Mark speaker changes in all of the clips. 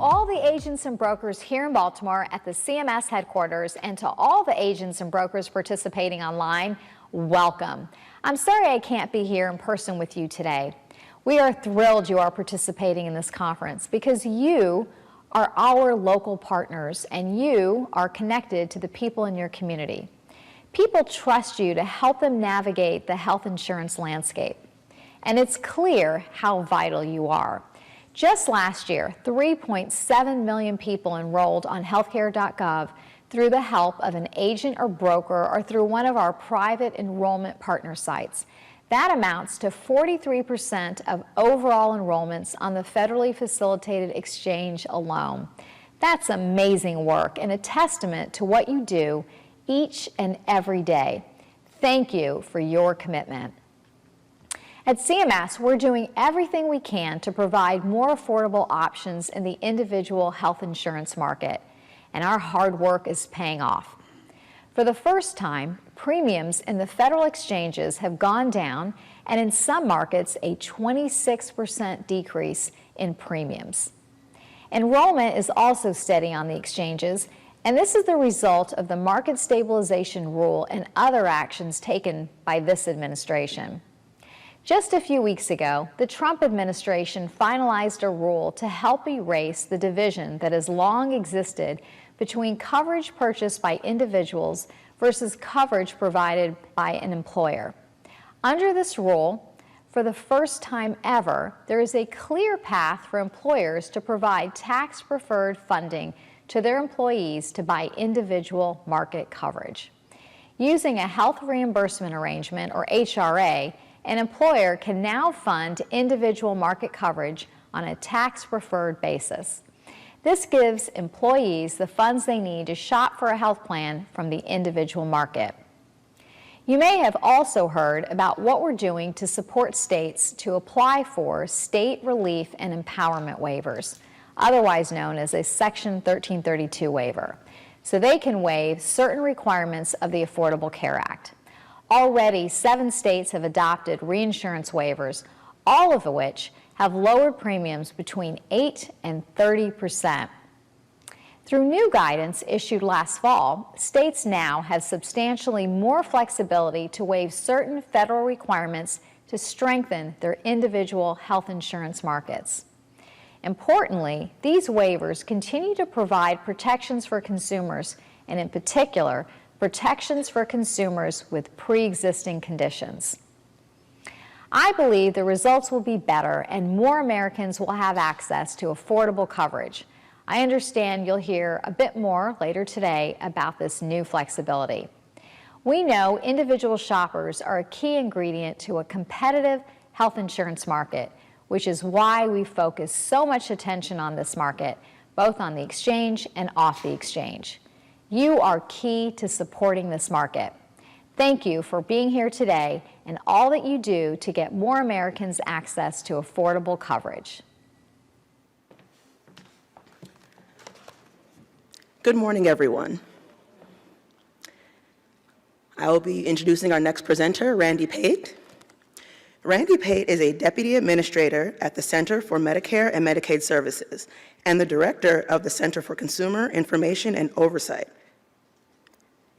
Speaker 1: all the agents and brokers here in Baltimore at the CMS headquarters and to all the agents and brokers participating online, welcome. I'm sorry I can't be here in person with you today. We are thrilled you are participating in this conference because you are our local partners and you are connected to the people in your community. People trust you to help them navigate the health insurance landscape, and it's clear how vital you are. Just last year, 3.7 million people enrolled on healthcare.gov through the help of an agent or broker or through one of our private enrollment partner sites. That amounts to 43% of overall enrollments on the federally facilitated exchange alone. That's amazing work and a testament to what you do each and every day. Thank you for your commitment. At CMS, we're doing everything we can to provide more affordable options in the individual health insurance market, and our hard work is paying off. For the first time, premiums in the federal exchanges have gone down, and in some markets, a 26% decrease in premiums. Enrollment is also steady on the exchanges, and this is the result of the market stabilization rule and other actions taken by this administration. Just a few weeks ago, the Trump administration finalized a rule to help erase the division that has long existed between coverage purchased by individuals versus coverage provided by an employer. Under this rule, for the first time ever, there is a clear path for employers to provide tax-preferred funding to their employees to buy individual market coverage. Using a health reimbursement arrangement, or HRA, an employer can now fund individual market coverage on a tax-preferred basis. This gives employees the funds they need to shop for a health plan from the individual market. You may have also heard about what we're doing to support states to apply for state relief and empowerment waivers, otherwise known as a Section 1332 waiver, so they can waive certain requirements of the Affordable Care Act. Already, 7 states have adopted reinsurance waivers, all of which have lowered premiums between 8 and 30%. Through new guidance issued last fall, states now have substantially more flexibility to waive certain federal requirements to strengthen their individual health insurance markets. Importantly, these waivers continue to provide protections for consumers, and in particular, protections for consumers with pre-existing conditions. I believe the results will be better and more Americans will have access to affordable coverage. I understand you'll hear a bit more later today about this new flexibility. We know individual shoppers are a key ingredient to a competitive health insurance market, which is why we focus so much attention on this market, both on the exchange and off the exchange. You are key to supporting this market. Thank you for being here today and all that you do to get more Americans access to affordable coverage.
Speaker 2: Good morning, everyone. I will be introducing our next presenter, Randy Pate. Randy Pate is a Deputy Administrator at the Center for Medicare and Medicaid Services and the Director of the Center for Consumer Information and Oversight.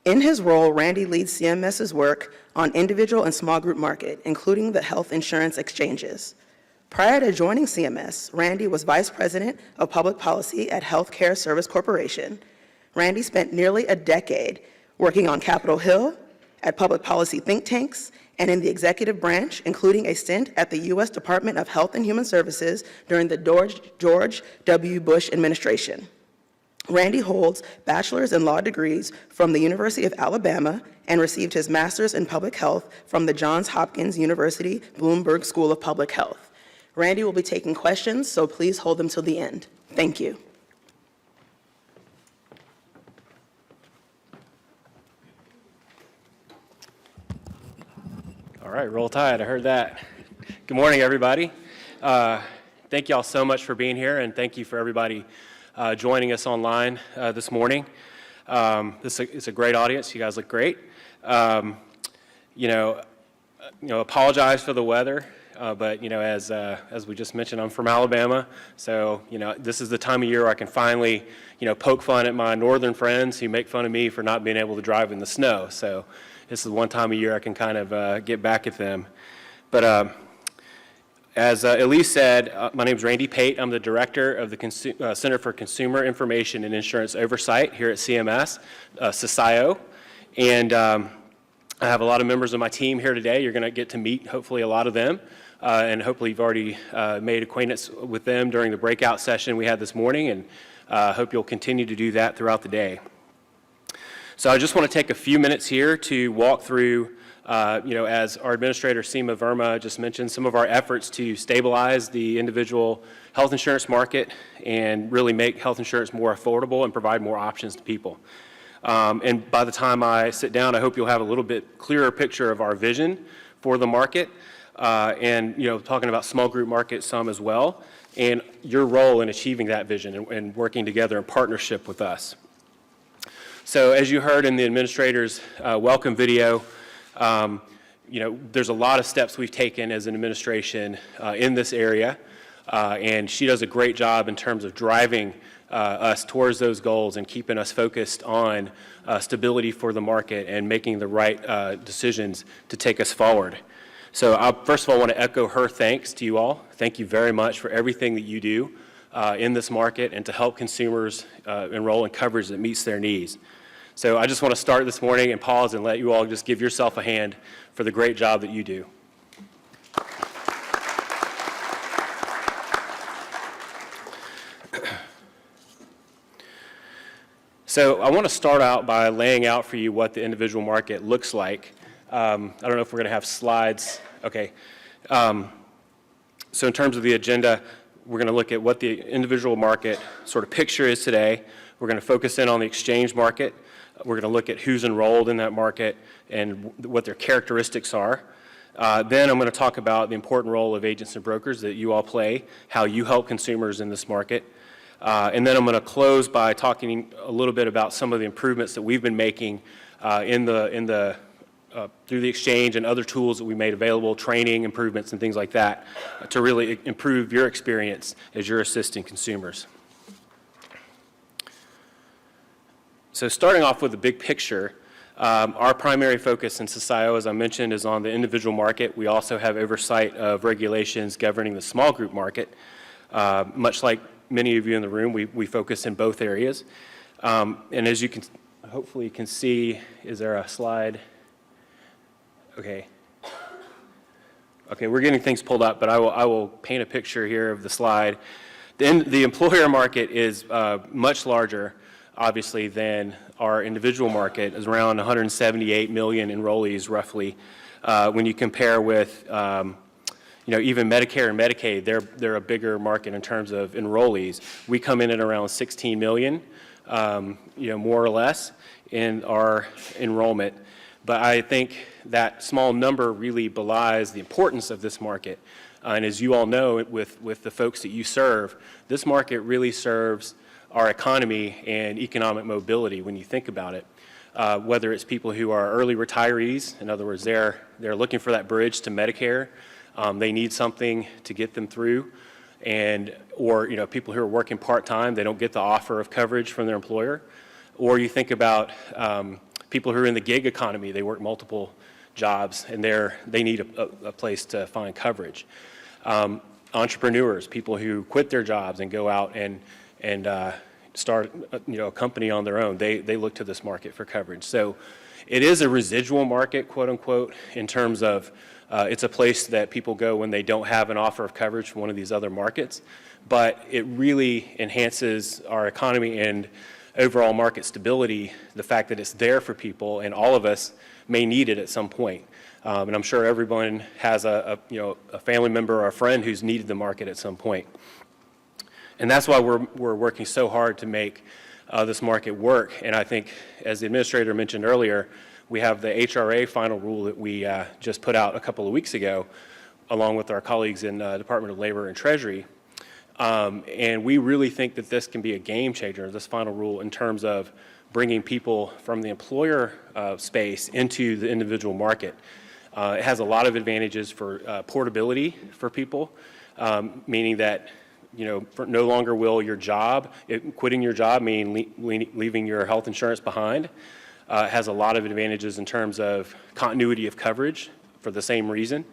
Speaker 2: In his role, Randy leads CMS's work on individual and small group market, including the health insurance exchanges. Prior to joining CMS, Randy was Vice President of Public Policy at Healthcare Service Corporation. Randy spent nearly a decade working on Capitol Hill, at public policy think tanks, and in the executive branch, including a stint at the U.S. Department of Health and Human Services during the George W. Bush administration. Randy holds bachelor's in law degrees from the University of Alabama and received his master's in public health from the Johns Hopkins University Bloomberg School of Public Health. Randy will be taking questions, so please hold them till the end. Thank you.
Speaker 3: All right, roll tide, I heard that. Good morning, everybody. Thank you all so much for being here, and thank you for everybody joining us online this morning. This is a great audience. You guys look great. Apologize for the weather. but as we just mentioned, I'm from Alabama, so this is the time of year where I can finally poke fun at my northern friends who make fun of me for not being able to drive in the snow. So this is one time of year I can kind of get back at them. But as Elise said, my name is Randy Pate. I'm the director of the Center for Consumer Information and Insurance Oversight here at CMS, CCIIO, and I have a lot of members of my team here today. You're going to get to meet, hopefully, a lot of them, and hopefully you've already made acquaintance with them during the breakout session we had this morning, and hope you'll continue to do that throughout the day. So I just want to take a few minutes here to walk through, as our administrator, Seema Verma, just mentioned, some of our efforts to stabilize the individual health insurance market and really make health insurance more affordable and provide more options to people. And by the time I sit down, I hope you'll have a little bit clearer picture of our vision for the market, and talking about small group market some as well, and your role in achieving that vision and working together in partnership with us. So as you heard in the administrator's welcome video, there's a lot of steps we've taken as an administration in this area, and she does a great job in terms of driving us towards those goals and keeping us focused on stability for the market and making the right decisions to take us forward. So I first of all want to echo her thanks to you all. Thank you very much for everything that you do in this market and to help consumers enroll in coverage that meets their needs. So I just want to start this morning and pause and let you all just give yourself a hand for the great job that you do. So I want to start out by laying out for you what the individual market looks like. I don't know if we're going to have slides. Okay. So in terms of the agenda, we're going to look at what the individual market sort of picture is today. We're going to focus in on the exchange market. We're going to look at who's enrolled in that market and what their characteristics are. Then I'm going to talk about the important role of agents and brokers that you all play, how you help consumers in this market. And then I'm going to close by talking a little bit about some of the improvements that we've been making through the exchange and other tools that we made available, training improvements and things like that, to really improve your experience as you're assisting consumers. So starting off with the big picture, our primary focus in CCIIO, as I mentioned, is on the individual market. We also have oversight of regulations governing the small group market. Much like many of you in the room, we focus in both areas. And as you can hopefully can see, is there a slide? Okay. Okay, we're getting things pulled up, but I will paint a picture here of the slide. The employer market is much larger, obviously, than our individual market. It's around 178 million enrollees, roughly. When you compare with even Medicare and Medicaid, they're a bigger market in terms of enrollees. We come in at around 16 million, more or less, in our enrollment. But I think that small number really belies the importance of this market. And as you all know, with the folks that you serve, this market really serves our economy and economic mobility when you think about it. Whether it's people who are early retirees, in other words, they're looking for that bridge to Medicare. They need something to get them through, or people who are working part-time, they don't get the offer of coverage from their employer. Or you think about people who are in the gig economy, they work multiple jobs and they need a place to find coverage. Entrepreneurs, people who quit their jobs and go out and start a company on their own, they look to this market for coverage. So it is a residual market, quote unquote, in terms of it's a place that people go when they don't have an offer of coverage from one of these other markets, but it really enhances our economy and overall market stability, the fact that it's there for people and all of us may need it at some point. And I'm sure everyone has a family member or a friend who's needed the market at some point. And that's why we're working so hard to make this market work. And I think, as the administrator mentioned earlier, we have the HRA final rule that we just put out a couple of weeks ago, along with our colleagues in Department of Labor and Treasury. And we really think that this can be a game changer, this final rule, in terms of bringing people from the employer space into the individual market. It has a lot of advantages for portability for people, meaning that no longer will your job, quitting your job, meaning leaving your health insurance behind. It has a lot of advantages in terms of continuity of coverage for the same reason.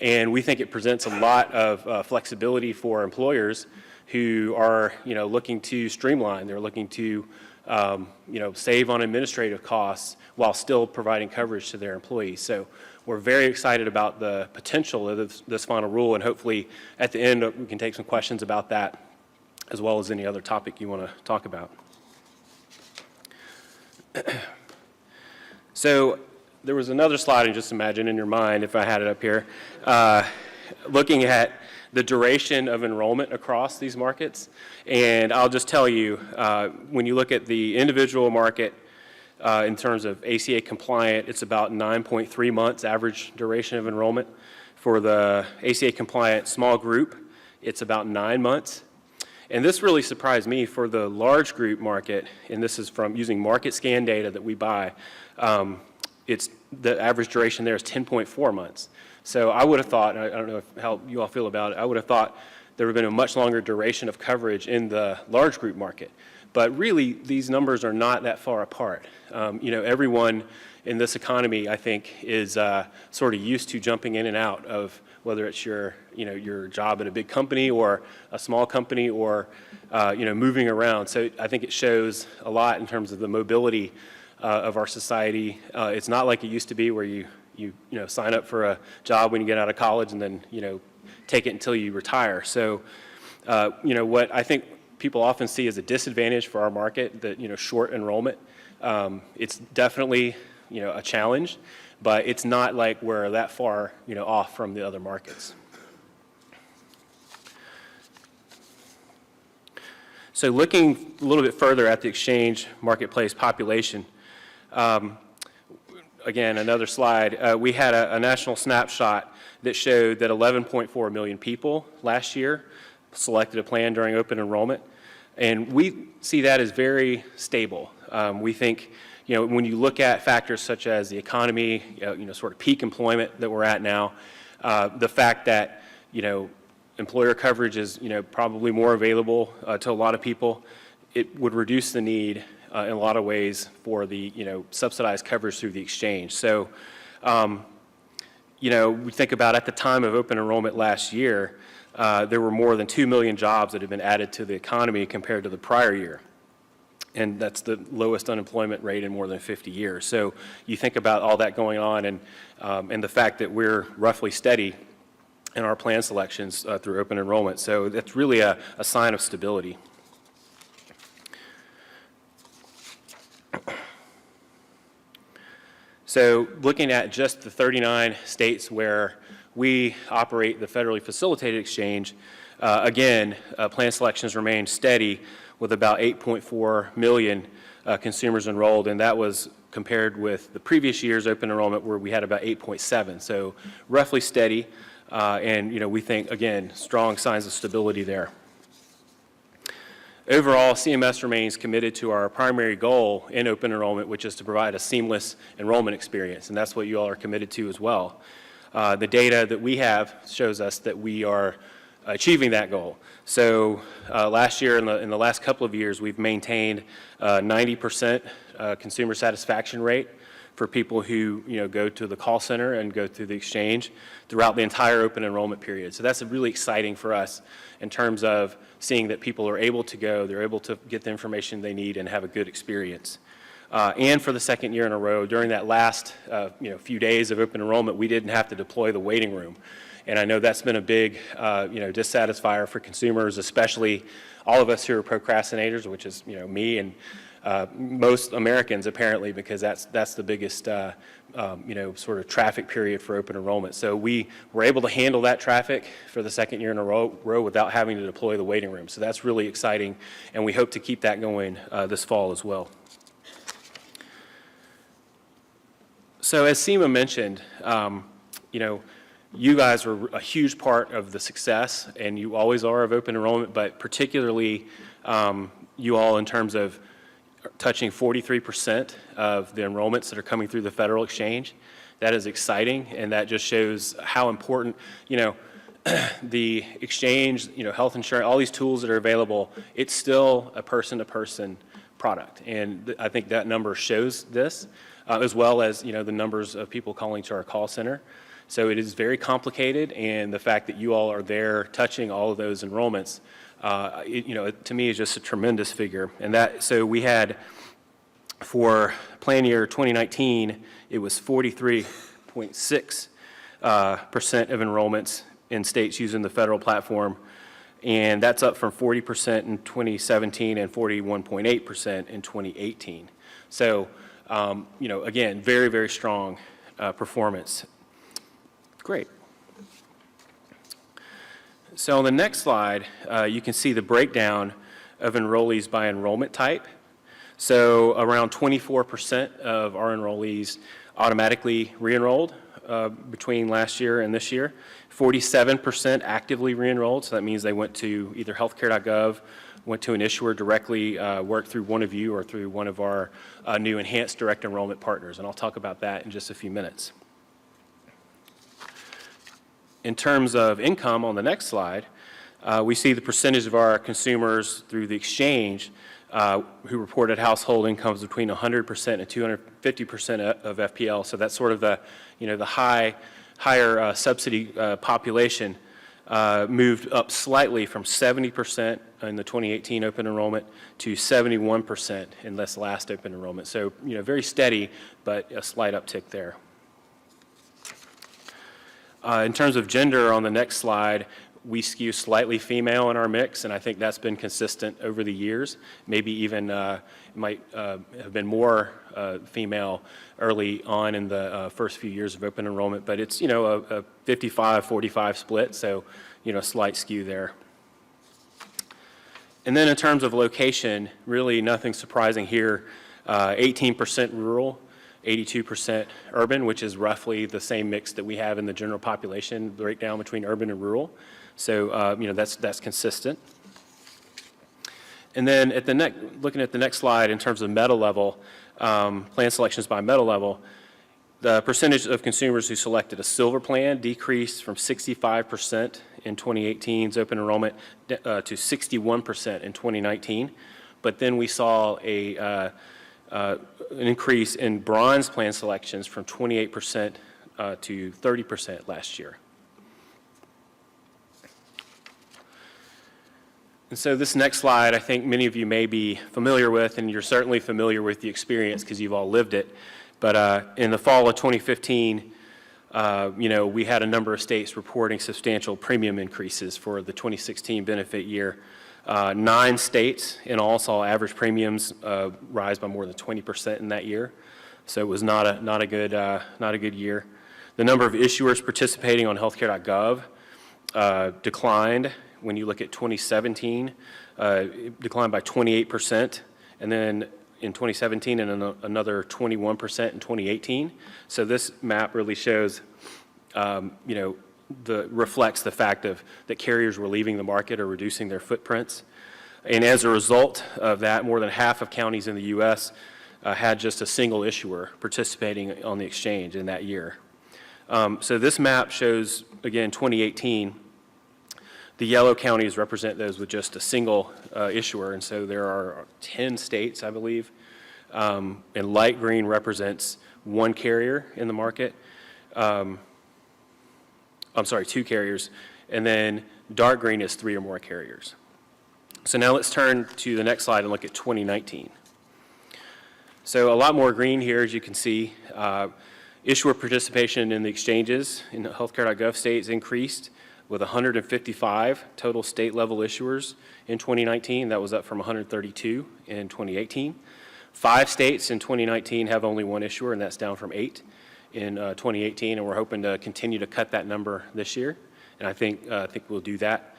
Speaker 3: And we think it presents a lot of flexibility for employers who are, looking to streamline. They're looking to, save on administrative costs while still providing coverage to their employees. So we're very excited about the potential of this final rule, and hopefully at the end we can take some questions about that as well as any other topic you want to talk about. So there was another slide, and just imagine in your mind if I had it up here, looking at the duration of enrollment across these markets. And I'll just tell you, when you look at the individual market, in terms of ACA compliant, it's about 9.3 months average duration of enrollment. For the ACA compliant small group, it's about 9 months. And this really surprised me for the large group market, and this is from using market scan data that we buy. It's the average duration there is 10.4 months. So I would have thought, I don't know how you all feel about it, I would have thought there would have been a much longer duration of coverage in the large group market. But really, these numbers are not that far apart. Everyone in this economy, I think, is sort of used to jumping in and out of whether it's your job at a big company or a small company or, moving around. So I think it shows a lot in terms of the mobility of our society. It's not like it used to be where you sign up for a job when you get out of college and then, take it until you retire. So, what I think people often see as a disadvantage for our market, that, short enrollment, it's definitely, a challenge, but it's not like we're that far, off from the other markets. So looking a little bit further at the exchange marketplace population, again, another slide, we had a national snapshot that showed that 11.4 million people last year selected a plan during open enrollment, and we see that as very stable. We think, when you look at factors such as the economy, sort of peak employment that we're at now, the fact that, employer coverage is, probably more available to a lot of people, it would reduce the need in a lot of ways for the, subsidized coverage through the exchange. So, we think about at the time of open enrollment last year, there were more than 2 million jobs that had been added to the economy compared to the prior year. And that's the lowest unemployment rate in more than 50 years. So you think about all that going on and the fact that we're roughly steady in our plan selections through open enrollment. So that's really a sign of stability. So looking at just the 39 states where we operate the federally facilitated exchange, again, plan selections remain steady with about 8.4 million consumers enrolled, and that was compared with the previous year's open enrollment where we had about 8.7. So roughly steady, and we think, again, strong signs of stability there. Overall, CMS remains committed to our primary goal in open enrollment, which is to provide a seamless enrollment experience, and that's what you all are committed to as well. The data that we have shows us that we are achieving that goal. So last year, in the last couple of years, we've maintained 90% consumer satisfaction rate for people who go to the call center and go through the exchange throughout the entire open enrollment period. So that's really exciting for us in terms of seeing that people are able to go, they're able to get the information they need and have a good experience. And for the second year in a row, during that last few days of open enrollment, we didn't have to deploy the waiting room. And I know that's been a big dissatisfier for consumers, especially all of us who are procrastinators, which is me and most Americans apparently, because that's the biggest sort of traffic period for open enrollment. So we were able to handle that traffic for the second year in a row without having to deploy the waiting room. So that's really exciting, and we hope to keep that going this fall as well. So as Seema mentioned, you guys were a huge part of the success, and you always are, of open enrollment, but particularly you all in terms of touching 43% of the enrollments that are coming through the federal exchange. That is exciting, and that just shows how important, the exchange, health insurance, all these tools that are available, it's still a person-to-person product. And I think that number shows this, as well as, the numbers of people calling to our call center. So it is very complicated, and the fact that you all are there touching all of those enrollments, to me is just a tremendous figure. And so we had, for plan year 2019, it was 43.6% of enrollments in states using the federal platform, and that's up from 40% in 2017 and 41.8% in 2018. So, again, very, very strong performance. Great. So on the next slide, you can see the breakdown of enrollees by enrollment type. So around 24% of our enrollees automatically re-enrolled between last year and this year. 47% actively re-enrolled, so that means they went to either healthcare.gov, went to an issuer directly, worked through one of you or through one of our new enhanced direct enrollment partners, and I'll talk about that in just a few minutes. In terms of income on the next slide, we see the percentage of our consumers through the exchange who reported household incomes between 100% and 250% of FPL. So that's sort of the, the higher subsidy population moved up slightly from 70% in the 2018 open enrollment to 71% in this last open enrollment. So, very steady, but a slight uptick there. In terms of gender on the next slide, we skew slightly female in our mix, and I think that's been consistent over the years. Maybe even might have been more female early on in the first few years of open enrollment, but it's, a 55-45 split, so, slight skew there. And then in terms of location, really nothing surprising here. 18% rural, 82% urban, which is roughly the same mix that we have in the general population breakdown between urban and rural. So, that's consistent. And then looking at the next slide in terms of meta level, plan selections by meta level, the percentage of consumers who selected a silver plan decreased from 65% in 2018's open enrollment to 61% in 2019. But then we saw an increase in bronze plan selections from 28% to 30% last year. And so this next slide, I think many of you may be familiar with, and you're certainly familiar with the experience because you've all lived it. But in the fall of 2015, we had a number of states reporting substantial premium increases for the 2016 benefit year. 9 states in all saw average premiums rise by more than 20% in that year. So it was not a good year. The number of issuers participating on healthcare.gov declined. When you look at 2017, it declined by 28%, and then in 2017 and another 21% in 2018. So this map really shows, reflects the fact that carriers were leaving the market or reducing their footprints. And as a result of that, more than half of counties in the U.S. Had just a single issuer participating on the exchange in that year. So this map shows, again, 2018. The yellow counties represent those with just a single issuer, and so there are 10 states, I believe. And light green represents one carrier in the market. I'm sorry, 2 carriers. And then dark green is 3 or more carriers. So now let's turn to the next slide and look at 2019. So a lot more green here, as you can see. Issuer participation in the exchanges in the healthcare.gov states increased with 155 total state-level issuers in 2019. That was up from 132 in 2018. 5 states in 2019 have only 1 issuer, and that's down from 8 in 2018, and we're hoping to continue to cut that number this year, and I think we'll do that.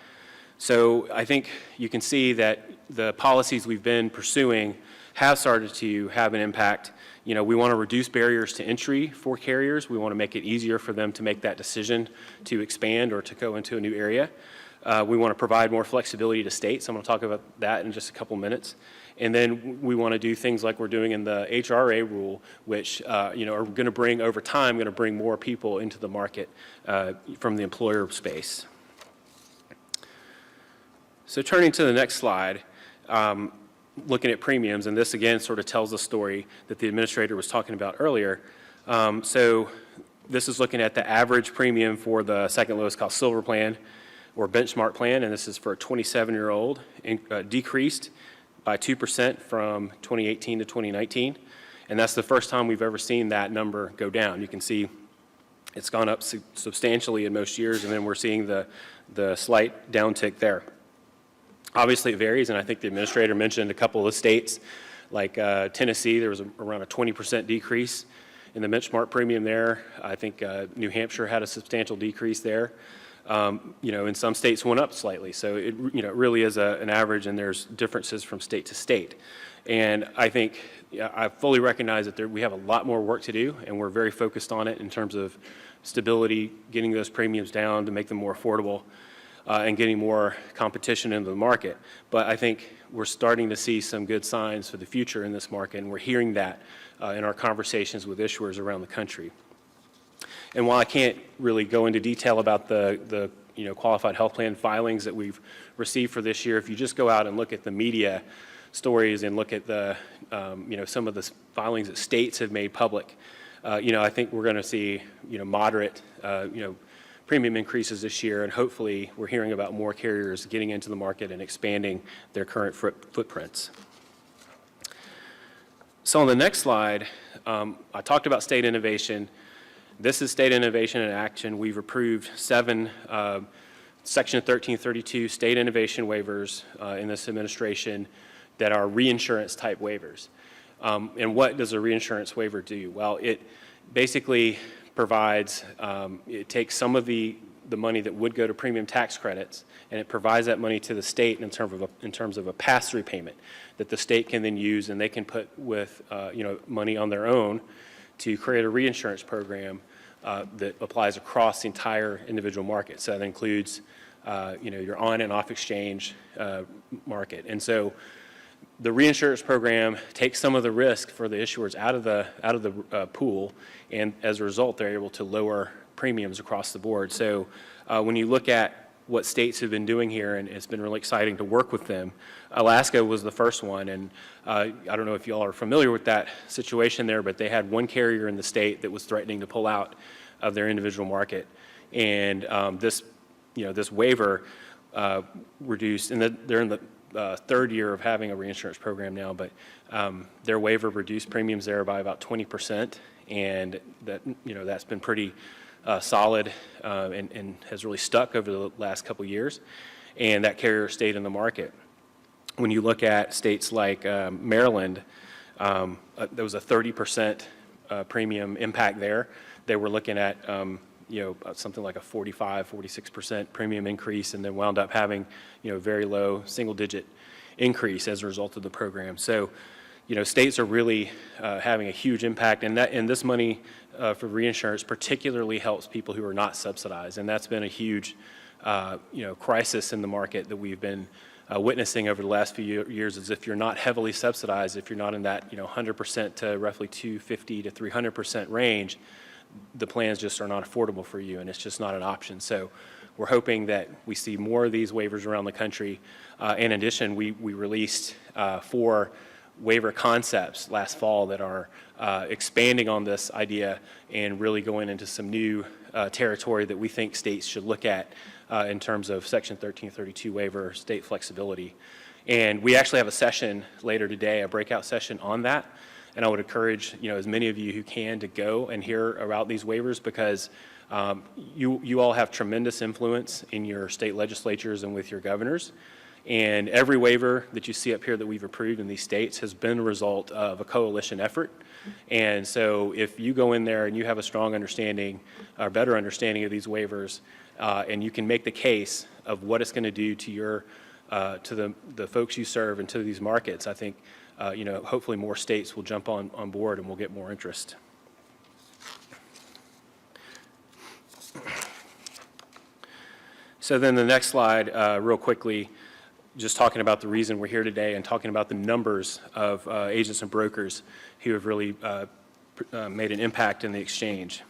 Speaker 3: So I think you can see that the policies we've been pursuing have started to have an impact. We want to reduce barriers to entry for carriers. We want to make it easier for them to make that decision to expand or to go into a new area. We want to provide more flexibility to states. I'm going to talk about that in just a couple minutes. And then we want to do things like we're doing in the HRA rule, which are going to bring, over time, going to bring more people into the market from the employer space. So turning to the next slide, looking at premiums, and this again sort of tells the story that the administrator was talking about earlier. So this is looking at the average premium for the second lowest cost silver plan or benchmark plan, and this is for a 27-year-old, decreased by 2% from 2018 to 2019. And that's the first time we've ever seen that number go down. You can see it's gone up substantially in most years, and then we're seeing the slight downtick there. Obviously, it varies, and I think the administrator mentioned a couple of states, like Tennessee, there was around a 20% decrease in the benchmark premium there. I think New Hampshire had a substantial decrease there. And some states went up slightly. So it really is an average, and there's differences from state to state. And I think I fully recognize that we have a lot more work to do, and we're very focused on it in terms of stability, getting those premiums down to make them more affordable, and getting more competition into the market. But I think we're starting to see some good signs for the future in this market, and we're hearing that in our conversations with issuers around the country. And while I can't really go into detail about the qualified health plan filings that we've received for this year, if you just go out and look at the media stories and look at the some of the filings that states have made public, I think we're going to see moderate premium increases this year, and hopefully we're hearing about more carriers getting into the market and expanding their current footprints. So on the next slide, I talked about state innovation. This is state innovation in action. We've approved 7 Section 1332 state innovation waivers in this administration that are reinsurance type waivers. And what does a reinsurance waiver do? Well, it basically provides, it takes some of the money that would go to premium tax credits, and it provides that money to the state in terms of a pass-through payment that the state can then use, and they can put with money on their own to create a reinsurance program that applies across the entire individual market. So that includes your on and off exchange market. And so the reinsurance program takes some of the risk for the issuers out of the pool, and as a result, they're able to lower premiums across the board. So when you look at what states have been doing here, and it's been really exciting to work with them. Alaska was the first one, and I don't know if you all are familiar with that situation there, but they had one carrier in the state that was threatening to pull out of their individual market, and this waiver reduced, and they're in the third year of having a reinsurance program now, but their waiver reduced premiums there by about 20%, and that's been pretty solid and has really stuck over the last couple years, and that carrier stayed in the market. When you look at states like Maryland, there was a 30% premium impact there. They were looking at something like a 46% premium increase, and then wound up having very low single-digit increase as a result of the program. So states are really having a huge impact, and this money for reinsurance particularly helps people who are not subsidized, and that's been a huge crisis in the market that we've been witnessing over the last few years. Is if you're not heavily subsidized, if you're not in that 100% to roughly 250 to 300% range, the plans just are not affordable for you, and it's just not an option. So we're hoping that we see more of these waivers around the country. In addition, we released 4 waiver concepts last fall that are expanding on this idea and really going into some new territory that we think states should look at in terms of Section 1332 waiver, state flexibility. And we actually have a session later today, a breakout session on that. And I would encourage as many of you who can to go and hear about these waivers, because you all have tremendous influence in your state legislatures and with your governors. And every waiver that you see up here that we've approved in these states has been a result of a coalition effort. And so if you go in there and you have a strong understanding or better understanding of these waivers, and you can make the case of what it's going to do to your to the folks you serve and to these markets, I think hopefully more states will jump on board and we'll get more interest. So then the next slide, real quickly, just talking about the reason we're here today and talking about the numbers of agents and brokers who have really made an impact in the exchange.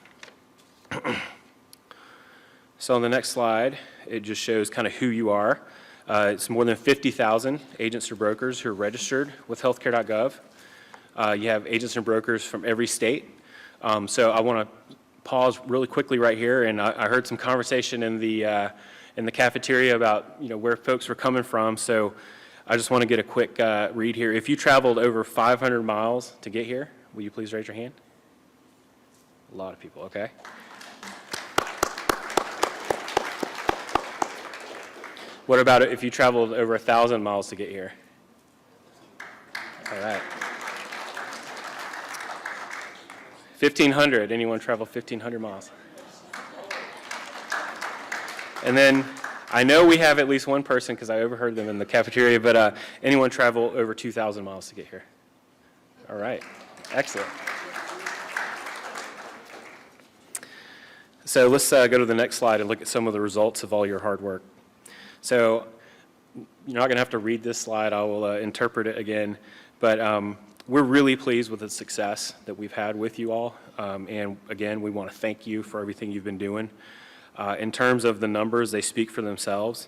Speaker 3: So on the next slide, it just shows kind of who you are. It's more than 50,000 agents or brokers who are registered with healthcare.gov. You have agents and brokers from every state. So I want to pause really quickly right here, and I heard some conversation in the cafeteria about where folks were coming from. So I just want to get a quick read here. If you traveled over 500 miles to get here, will you please raise your hand? A lot of people, okay. What about if you traveled over 1,000 miles to get here? All right. 1,500, anyone travel 1,500 miles? And then I know we have at least one person because I overheard them in the cafeteria, but anyone travel over 2,000 miles to get here? All right, excellent. So let's go to the next slide and look at some of the results of all your hard work. So you're not going to have to read this slide. I will interpret it again. But we're really pleased with the success that we've had with you all. And again, we want to thank you for everything you've been doing. In terms of the numbers, they speak for themselves.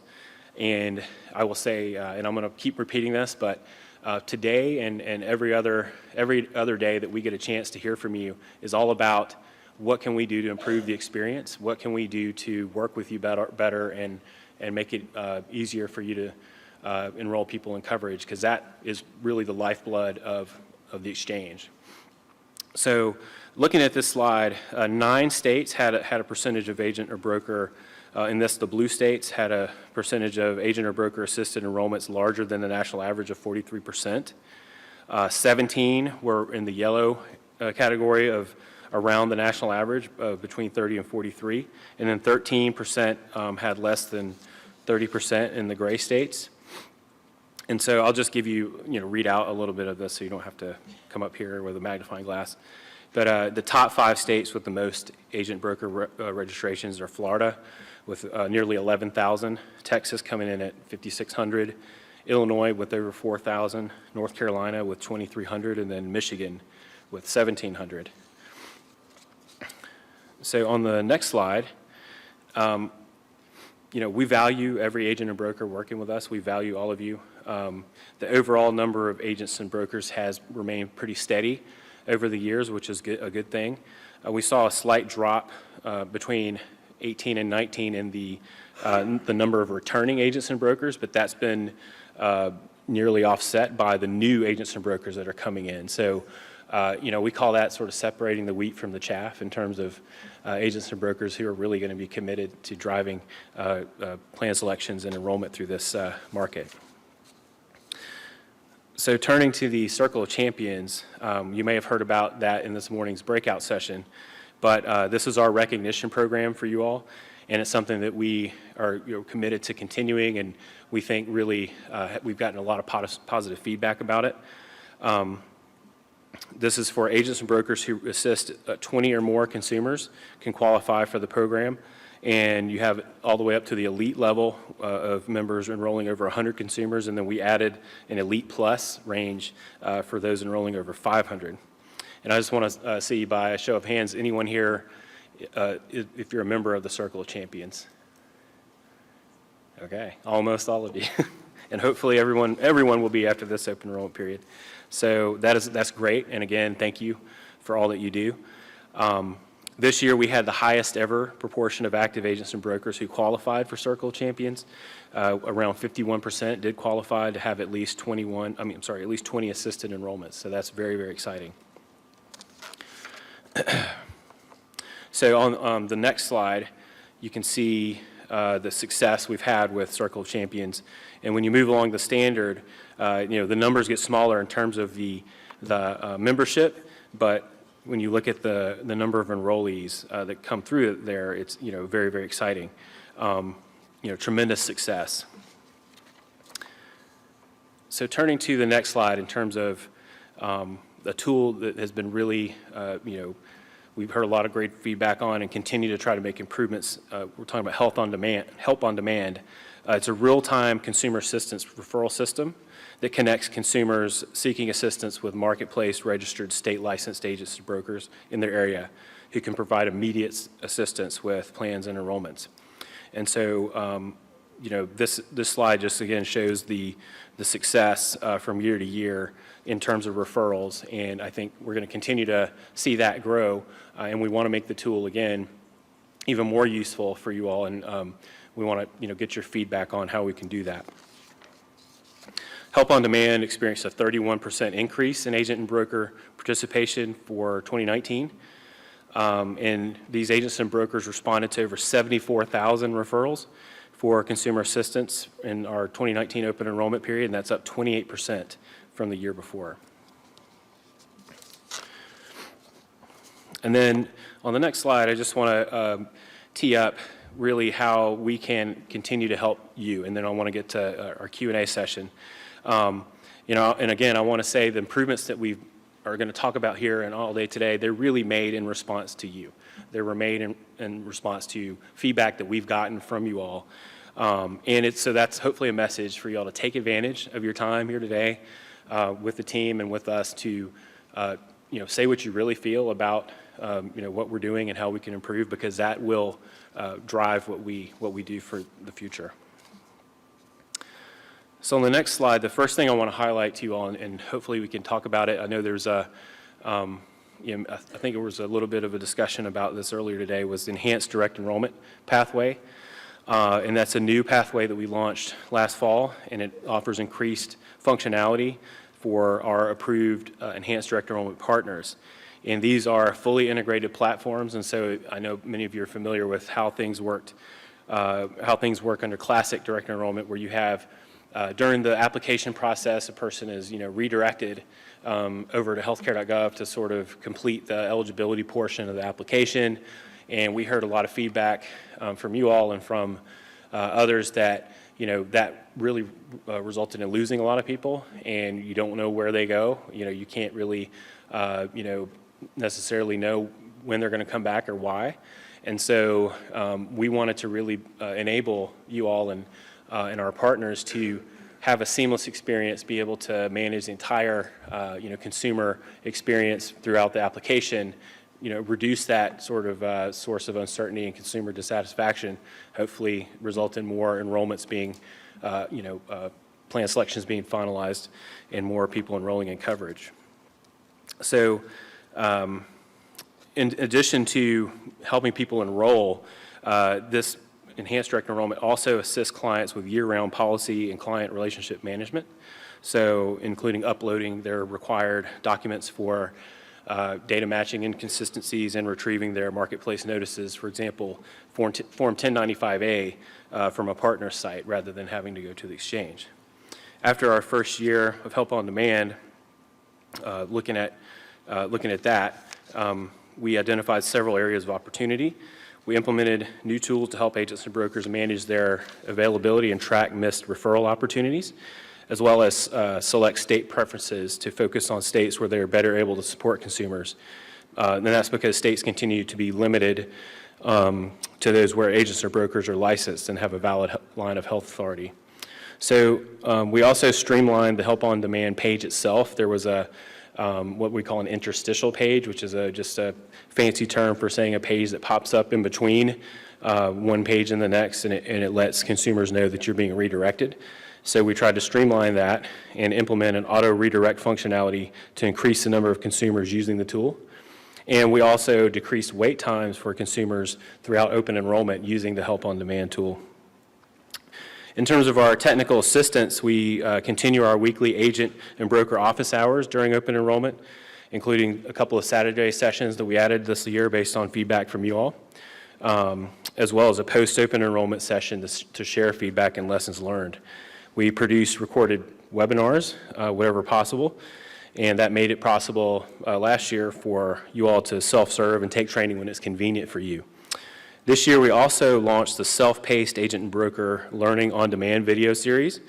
Speaker 3: And I will say, and I'm going to keep repeating this, but today and every other day that we get a chance to hear from you is all about what can we do to improve the experience? What can we do to work with you better and make it easier for you to enroll people in coverage, because that is really the lifeblood of the exchange. So looking at this slide, 9 states had a percentage of agent or broker. In this, the blue states had a percentage of agent or broker assisted enrollments larger than the national average of 43%. 17 were in the yellow category of around the national average of between 30 and 43, and then 13% had less than 30% in the gray states. And so I'll just give you, read out a little bit of this so you don't have to come up here with a magnifying glass. But the top 5 states with the most agent broker registrations are Florida with nearly 11,000, Texas coming in at 5,600, Illinois with over 4,000, North Carolina with 2,300, and then Michigan with 1,700. So on the next slide, we value every agent and broker working with us. We value all of you. The overall number of agents and brokers has remained pretty steady over the years, which is a good thing. We saw a slight drop between 18 and 19 in the number of returning agents and brokers, but that's been nearly offset by the new agents and brokers that are coming in. So we call that sort of separating the wheat from the chaff in terms of agents and brokers who are really going to be committed to driving plan selections and enrollment through this market. So turning to the Circle of Champions, you may have heard about that in this morning's breakout session, but this is our recognition program for you all, and it's something that we are committed to continuing, and we think really we've gotten a lot of positive feedback about it. This is for agents and brokers who assist 20 or more consumers can qualify for the program, and you have all the way up to the elite level of members enrolling over 100 consumers, and then we added an elite plus range for those enrolling over 500. And I just want to see by a show of hands, anyone here, if you're a member of the Circle of Champions? Okay, almost all of you. And hopefully everyone will be after this open enrollment period. So that's great, and again, thank you for all that you do. This year we had the highest ever proportion of active agents and brokers who qualified for Circle of Champions. Around 51% did qualify to have at least 20 assisted enrollments. So that's very, very exciting. So on the next slide, you can see the success we've had with Circle of Champions. And when you move along the standard, the numbers get smaller in terms of the membership, but when you look at the number of enrollees that come through there, it's very, very exciting. Tremendous success. So turning to the next slide in terms of a tool that has been really we've heard a lot of great feedback on and continue to try to make improvements. We're talking about help on demand. It's a real-time consumer assistance referral system that connects consumers seeking assistance with Marketplace registered state licensed agents and brokers in their area who can provide immediate assistance with plans and enrollments. And so, this slide just again shows the success from year to year in terms of referrals, and I think we're going to continue to see that grow, and we want to make the tool again even more useful for you all, and we want to get your feedback on how we can do that. Help on Demand experienced a 31% increase in agent and broker participation for 2019. And these agents and brokers responded to over 74,000 referrals for consumer assistance in our 2019 open enrollment period, and that's up 28% from the year before. And then on the next slide, I just want to tee up really how we can continue to help you, and then I want to get to our Q&A session. And again, I want to say the improvements that we are going to talk about here and all day today, they're really made in response to you. They were made in response to feedback that we've gotten from you all. So that's hopefully a message for you all to take advantage of your time here today with the team and with us to, say what you really feel about, what we're doing and how we can improve, because that will drive what we do for the future. So on the next slide, the first thing I want to highlight to you all, and hopefully we can talk about it. I know there's I think there was a little bit of a discussion about this earlier today, was the Enhanced Direct Enrollment pathway. And that's a new pathway that we launched last fall, and it offers increased functionality for our approved Enhanced Direct Enrollment partners. And these are fully integrated platforms, and so I know many of you are familiar with how things work under classic direct enrollment, where you have during the application process, a person is redirected over to healthcare.gov to sort of complete the eligibility portion of the application. And we heard a lot of feedback from you all and from others that that really resulted in losing a lot of people, and you don't know where they go. You can't really necessarily know when they're going to come back or why. And so we wanted to really enable you all and our partners to have a seamless experience, be able to manage the entire consumer experience throughout the application, reduce that sort of source of uncertainty and consumer dissatisfaction, hopefully result in more enrollments being, plan selections being finalized and more people enrolling in coverage. So in addition to helping people enroll, this Enhanced Direct Enrollment also assists clients with year-round policy and client relationship management, so including uploading their required documents for data matching inconsistencies and retrieving their marketplace notices, for example, Form 1095A from a partner site rather than having to go to the exchange. After our first year of Help on Demand, looking at that, we identified several areas of opportunity. We implemented new tools to help agents and brokers manage their availability and track missed referral opportunities, as well as select state preferences to focus on states where they're better able to support consumers. And that's because states continue to be limited to those where agents or brokers are licensed and have a valid line of health authority. So we also streamlined the Help on Demand page itself. There was what we call an interstitial page, which is just a fancy term for saying a page that pops up in between one page and the next, and it lets consumers know that you're being redirected. So we tried to streamline that and implement an auto redirect functionality to increase the number of consumers using the tool. And we also decreased wait times for consumers throughout open enrollment using the Help on Demand tool. In terms of our technical assistance, we continue our weekly agent and broker office hours during open enrollment, including a couple of Saturday sessions that we added this year based on feedback from you all, as well as a post-open enrollment session to share feedback and lessons learned. We produce recorded webinars wherever possible, and that made it possible last year for you all to self-serve and take training when it's convenient for you. This year, we also launched the self-paced agent and broker learning on demand video series,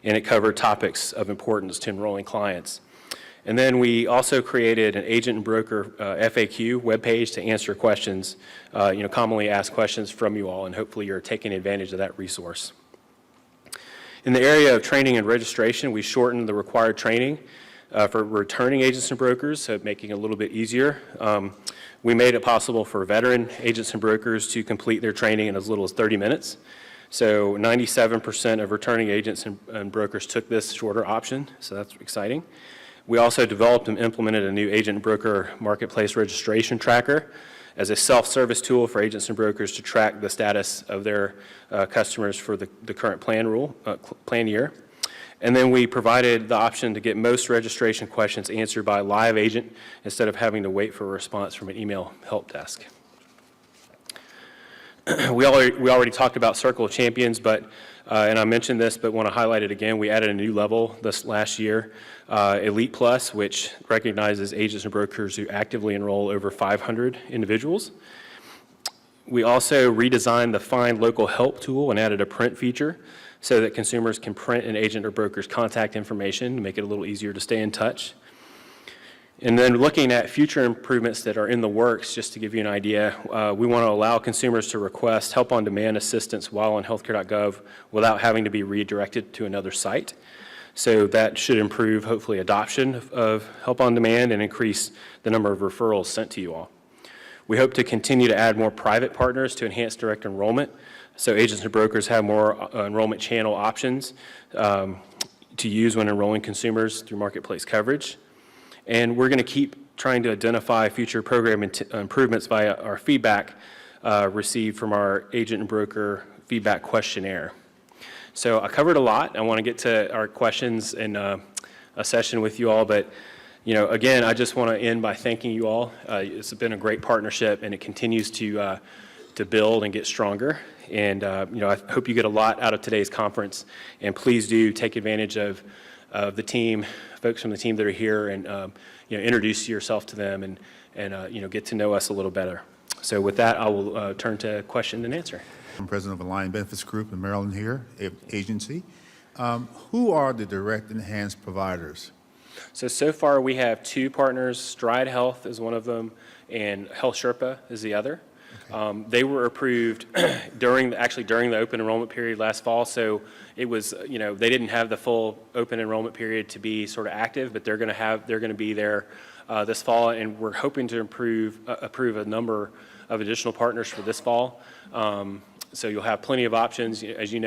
Speaker 3: and it covered topics of importance to enrolling clients. And then we also created an agent and broker FAQ webpage to answer questions, commonly asked questions from you all, and hopefully you're taking advantage of that resource. In the area of training and registration, we shortened the required training for returning agents and brokers, so making it a little bit easier. We made it possible for veteran agents and brokers to complete their training in as little as 30 minutes. So 97% of returning agents and brokers took this shorter option, so that's exciting. We also developed and implemented a new agent and broker marketplace registration tracker as a self-service tool for agents and brokers to track the status of their customers for the current plan year. And then we provided the option to get most registration questions answered by a live agent instead of having to wait for a response from an email help desk. We already talked about Circle of Champions, but and I mentioned this, but want to highlight it again. We added a new level this last year, Elite Plus, which recognizes agents and brokers who actively enroll over 500 individuals. We also redesigned the Find Local Help tool and added a print feature so that consumers can print an agent or broker's contact information to make it a little easier to stay in touch. And then looking at future improvements that are in the works, just to give you an idea, we want to allow consumers to request help on demand assistance while on healthcare.gov without having to be redirected to another site. So that should improve, hopefully, adoption of help on demand and increase the number of referrals sent to you all. We hope to continue to add more private partners to enhance direct enrollment, so agents and brokers have more enrollment channel options to use when enrolling consumers through marketplace coverage. And we're going to keep trying to identify future program improvements via our feedback received from our agent and broker feedback questionnaire. So I covered a lot. I want to get to our questions in a session with you all, but again, I just want to end by thanking you all. It's been a great partnership, and it continues to build and get stronger. And I hope you get a lot out of today's conference. And please do take advantage of the team, folks from the team that are here, and introduce yourself to them and get to know us a little better. So with that, I will turn to question and answer.
Speaker 4: I'm president of Alliant Benefits Group in Maryland here, agency. Who are the direct enhanced providers?
Speaker 3: So far we have two partners. Stride Health is one of them, and Health Sherpa is the other. Okay. They were approved during the open enrollment period last fall. So it was, they didn't have the full open enrollment period to be sort of active, but they're going to be there this fall, and we're hoping to approve a number of additional partners for this fall. So you'll have plenty of options. As you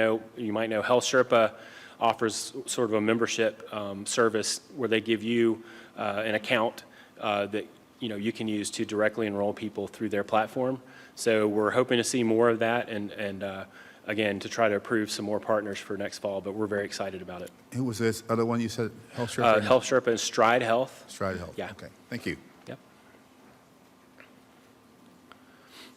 Speaker 3: might know, Health Sherpa offers sort of a membership service where they give you an account that you can use to directly enroll people through their platform. So we're hoping to see more of that, and again, to try to approve some more partners for next fall, but we're very excited about it.
Speaker 4: Who was this other one you said? Health Sherpa?
Speaker 3: Health Sherpa and Stride Health.
Speaker 4: Stride Health.
Speaker 3: Yeah.
Speaker 4: Okay. Thank you.
Speaker 3: Yep.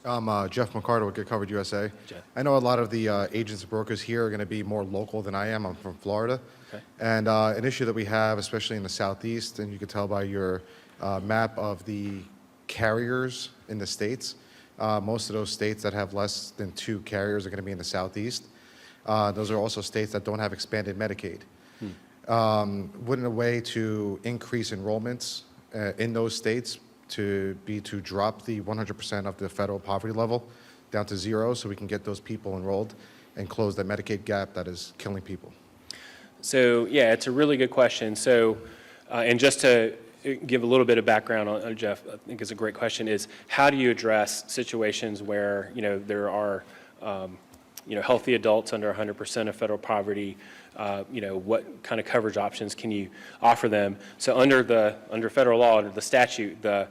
Speaker 5: I'm Jeff McCarter with Get Covered USA.
Speaker 3: Jeff.
Speaker 5: I know a lot of the agents and brokers here are going to be more local than I am. I'm from Florida.
Speaker 3: Okay.
Speaker 5: And an issue that we have, especially in the Southeast, and you can tell by your map of the carriers in the states, most of those states that have less than 2 carriers are going to be in the Southeast. Those are also states that don't have expanded Medicaid. Wouldn't a way to increase enrollments in those states to drop the 100% of the federal poverty level down to 0 so we can get those people enrolled and close that Medicaid gap that is killing people?
Speaker 3: So yeah, it's a really good question. So, and just to give a little bit of background on Jeff, I think it's a great question, is how do you address situations where, there are, healthy adults under 100% of federal poverty, what kind of coverage options can you offer them? So under federal law, under the statute, the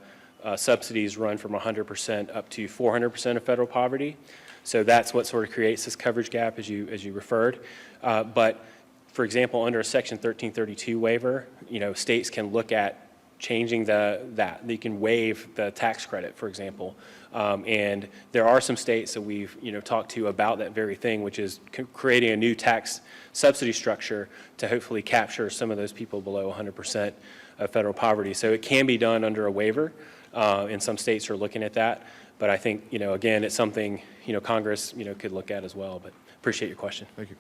Speaker 3: subsidies run from 100% up to 400% of federal poverty. So that's what sort of creates this coverage gap, as you referred. But for example, under a Section 1332 waiver, states can look at changing that. They can waive the tax credit, for example. And there are some states that we've talked to about that very thing, which is creating a new tax subsidy structure to hopefully capture some of those people below 100% of federal poverty. So it can be done under a waiver, and some states are looking at that. But I think, again, it's something, Congress, could look at as well. But appreciate your question.
Speaker 5: Thank you.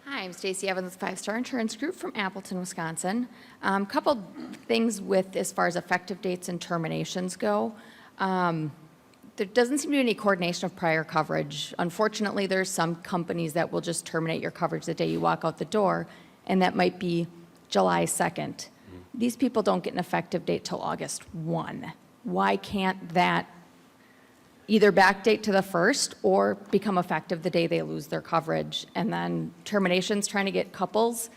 Speaker 6: Hi, I'm Stacy Evans, 5-Star Insurance Group from Appleton, Wisconsin. Couple things with as far as effective dates and terminations go. There doesn't seem to be any coordination of prior coverage. Unfortunately, there's some companies that will just terminate your coverage the day you walk out the door, and that might be July 2nd. These people don't get an effective date till August 1. Why can't that either backdate to the 1st or become effective the day they lose their coverage? And then terminations, trying to get couples,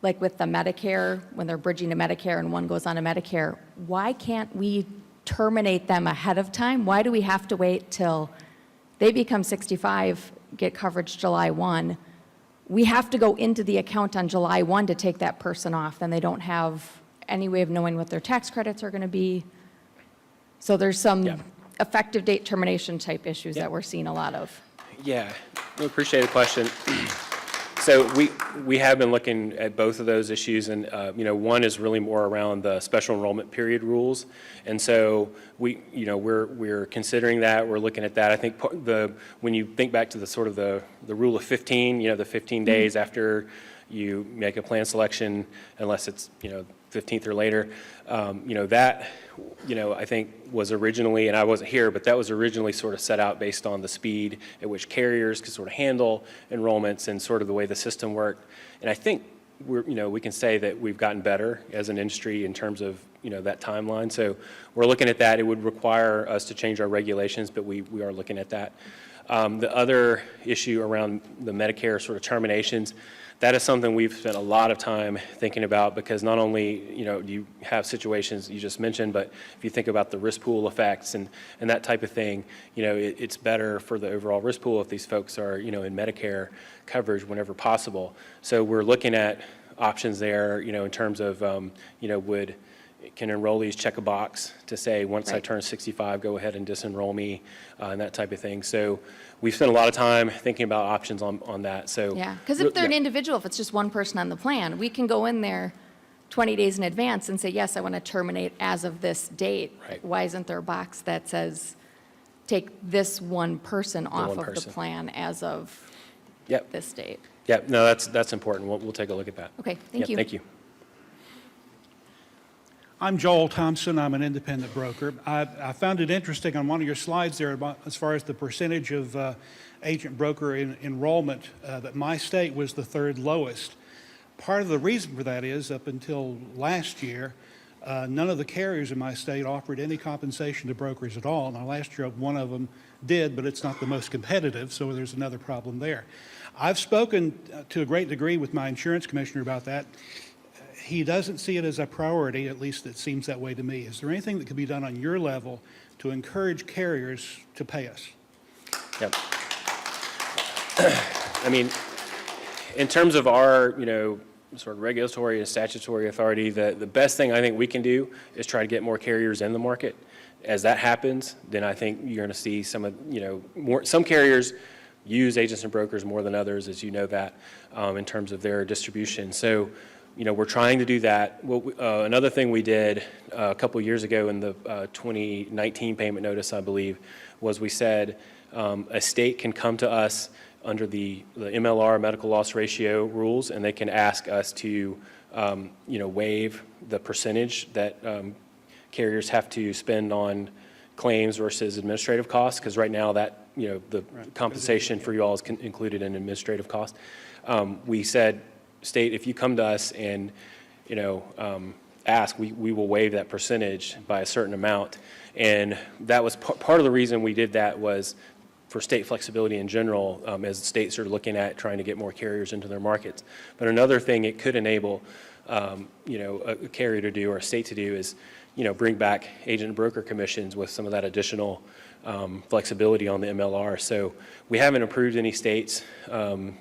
Speaker 6: like with the Medicare, when they're bridging to Medicare and one goes on to Medicare, why can't we terminate them ahead of time? Why do we have to wait till they become 65, get coverage July 1? We have to go into the account on July 1 to take that person off, and they don't have any way of knowing what their tax credits are going to be. So there's some effective date termination type issues that we're seeing a lot of.
Speaker 3: Yeah, we appreciate the question. So we have been looking at both of those issues, and one is really more around the special enrollment period rules, and so we're considering that. We're looking at that. I think when you think back to the sort of the rule of 15, the 15 days after you make a plan selection, unless it's 15th or later, that I think was originally, and I wasn't here, but that was originally sort of set out based on the speed at which carriers could sort of handle enrollments and sort of the way the system worked. And I think we can say that we've gotten better as an industry in terms of that timeline. So we're looking at that. It would require us to change our regulations, but we are looking at that. The other issue around the Medicare sort of terminations, that is something we've spent a lot of time thinking about, because not only do you have situations you just mentioned, but if you think about the risk pool effects and that type of thing, it's better for the overall risk pool if these folks are in Medicare coverage whenever possible. So we're looking at options there, in terms of can enrollees check a box to say, once I turn 65, go ahead and disenroll me, and that type of thing. So we've spent a lot of time thinking about options on that. So
Speaker 6: Yeah, because if they're an individual, if it's just one person on the plan, we can go in there 20 days in advance and say, yes, I want to terminate as of this date.
Speaker 3: Right.
Speaker 6: Why isn't there a box that says, take this one person off of the plan as of this date?
Speaker 3: Yep, no, that's important. We'll take a look at that.
Speaker 6: Okay, thank you.
Speaker 3: Thank you.
Speaker 7: I'm Joel Thompson. I'm an independent broker. I found it interesting on one of your slides there about as far as the percentage of agent broker enrollment that my state was the 3rd lowest. Part of the reason for that is up until last year, none of the carriers in my state offered any compensation to brokers at all. Now last year one of them did, but it's not the most competitive, so there's another problem there. I've spoken to a great degree with my insurance commissioner about that. He doesn't see it as a priority, at least it seems that way to me. Is there anything that could be done on your level to encourage carriers to pay us?
Speaker 3: Yep. I mean, in terms of our, sort of regulatory and statutory authority, the best thing I think we can do is try to get more carriers in the market. As that happens, then I think you're going to see some carriers use agents and brokers more than others, as you know that, in terms of their distribution. So, we're trying to do that. Another thing we did a couple years ago in the 2019 payment notice, I believe, was we said a state can come to us under the MLR, medical loss ratio rules, and they can ask us to, waive the percentage that carriers have to spend on claims versus administrative costs, because right now that, the compensation for you all is included in administrative costs. We said, state, if you come to us and, ask, we will waive that percentage by a certain amount. And that was part of the reason we did that, was for state flexibility in general, as states are looking at trying to get more carriers into their markets. But another thing it could enable, a carrier to do or a state to do is, bring back agent and broker commissions with some of that additional flexibility on the MLR. So we haven't approved any states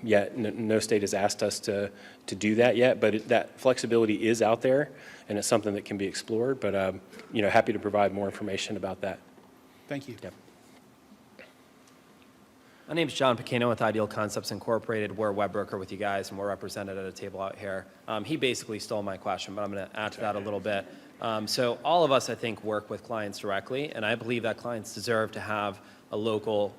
Speaker 3: yet. No state has asked us to do that yet, but that flexibility is out there, and it's something that can be explored. But happy to provide more information about that.
Speaker 7: Thank you.
Speaker 3: Yep.
Speaker 8: My name is John Pacino with Ideal Concepts Incorporated. We're a web broker with you guys, and we're represented at a table out here. He basically stole my question, but I'm going to add to that a little bit. So all of us, I think, work with clients directly, and I believe that clients deserve to have a local